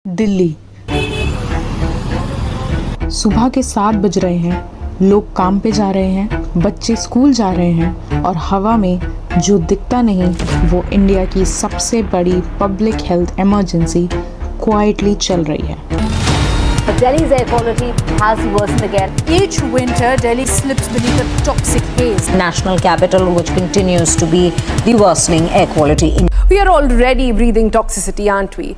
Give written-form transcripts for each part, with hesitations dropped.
दिल्ली। सुबह के 7 बज रहे हैं, लोग काम पे जा रहे हैं, बच्चे स्कूल जा रहे हैं और हवा में जो दिखता नहीं वो इंडिया की सबसे बड़ी पब्लिक हेल्थ इमरजेंसी क्वाइटली चल रही है। But Delhi's air quality has worsened again. Each winter, Delhi slips beneath a toxic haze. National capital, which continues to be the worsening air quality. We are already breathing toxicity, aren't we?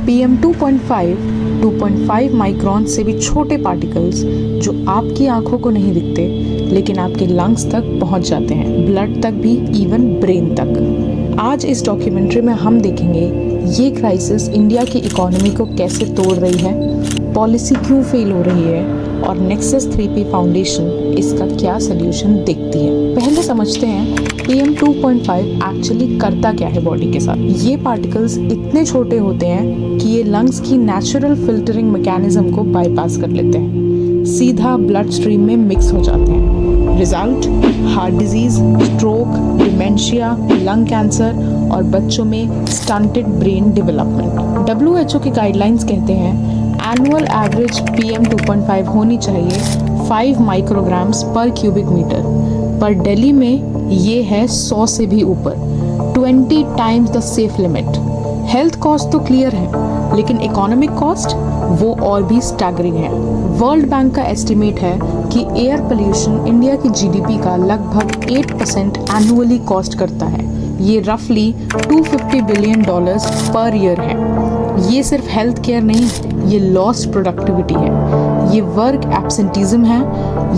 PM 2.5 micron से भी छोटे particles जो आपकी आंखों को नहीं दिखते लेकिन आपके लंग्स तक पहुंच जाते हैं, ब्लड तक भी, इवन ब्रेन तक। आज इस डॉक्यूमेंट्री में हम देखेंगे ये क्राइसिस इंडिया की इकोनॉमी को कैसे तोड़ रही है, पॉलिसी क्यों फेल हो रही है और नेक्सस 3P फाउंडेशन इसका क्या सल्यूशन देखती है। पहले समझते हैं PM 2.5 एक्चुअली करता क्या है बॉडी के साथ। ये पार्टिकल्स इतने छोटे होते हैं कि ये लंग्स की नेचुरल फिल्टरिंग मैकेनिज्म को बाईपास कर लेते हैं, सीधा ब्लड स्ट्रीम में मिक्स हो जाते हैं। Result heart disease, stroke, dementia, lung cancer और बच्चों में स्टंटेड ब्रेन डेवलपमेंट। WHO की गाइडलाइंस कहते हैं एनुअल एवरेज PM 2.5 होनी चाहिए 5 माइक्रोग्राम्स पर क्यूबिक मीटर, पर दिल्ली में ये है 100 से भी ऊपर, 20 times the safe limit. Health cost तो क्लियर है लेकिन इकोनॉमिक कॉस्ट वो और भी स्टैगरिंग है। वर्ल्ड बैंक का एस्टिमेट है कि एयर पोल्यूशन इंडिया की GDP का लगभग 8% एनुअली कॉस्ट करता है। ये रफली $250 बिलियन पर ईयर है। ये सिर्फ हेल्थ केयर नहीं, ये लॉस्ट प्रोडक्टिविटी है, ये वर्क एब्सेंटिज्म है,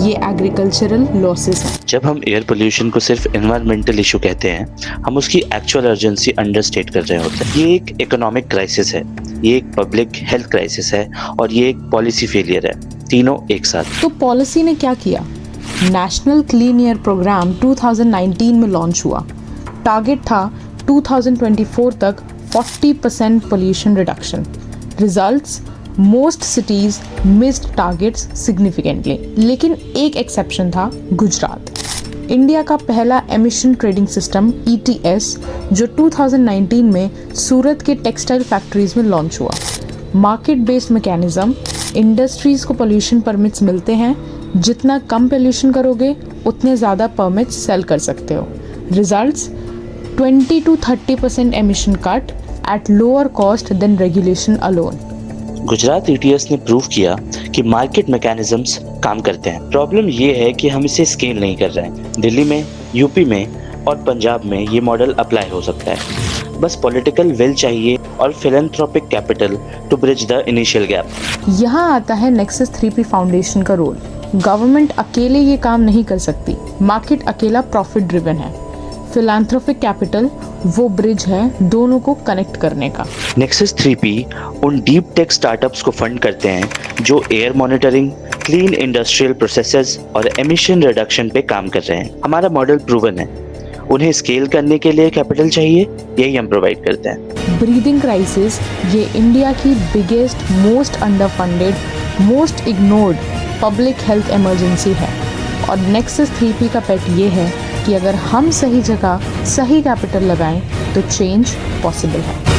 ये एग्रीकल्चरल लॉसेस हैं। जब हम एयर पोल्यूशन को सिर्फ एनवायरमेंटल इशू कहते हैं, हम उसकी एक्चुअल अर्जेंसी अंडरस्टेट कर रहे होते हैं। ये एक इकोनॉमिक क्राइसिस है, ये एक पब्लिक हेल्थ क्राइसिस है और ये एक पॉलिसी फेलियर है, तीनों एक साथ। तो पॉलिसी ने क्या किया? नेशनल क्लीन एयर प्रोग्राम 2019 में लॉन्च हुआ। टारगेट था 2024 तक 40% pollution reduction. Results, most cities missed targets significantly, लेकिन एक एक्सेप्शन था, गुजरात। इंडिया का पहला एमिशन ट्रेडिंग सिस्टम ETS जो 2019 में सूरत के टेक्सटाइल फैक्ट्रीज में लॉन्च हुआ। मार्केट बेस्ड मैकेनिज्म, इंडस्ट्रीज को पोल्यूशन परमिट्स मिलते हैं, जितना कम पोल्यूशन करोगे उतने ज़्यादा परमिट्स सेल कर सकते हो। Results 20 to 30% emission cut at lower cost than regulation alone. Gujarat ETS ने प्रूव किया कि मार्केट मैकेनिज्म्स काम करते हैं। प्रॉब्लम ये है कि हम इसे स्केल नहीं कर रहे हैं। दिल्ली में, यूपी में और पंजाब में ये मॉडल अप्लाई हो सकता है। बस पॉलिटिकल विल चाहिए और philanthropic capital to bridge the initial gap. यहाँ आता है नेक्सस 3P फाउंडेशन का रोल। गवर्नमेंट अकेले ये काम नहीं कर सकती, मार्केट अकेला प्रॉफिट ड्रिवन है। फिलैंथ्रोपिक कैपिटल वो ब्रिज है दोनों को कनेक्ट करने का। नेक्सस 3P उन डीप टेक स्टार्टअप्स को फंड करते हैं जो air monitoring, clean industrial processes और एमिशन रिडक्शन पे काम कर रहे हैं। हमारा मॉडल प्रूवन है। उन्हें स्केल करने के लिए कैपिटल चाहिए, यही हम प्रोवाइड करते हैं। ब्रीदिंग क्राइसिस ये इंडिया की biggest, most underfunded, most ignored public health emergency है और नेक्सस 3P का पेट ये है कि अगर हम सही जगह सही कैपिटल लगाएं तो चेंज पॉसिबल है।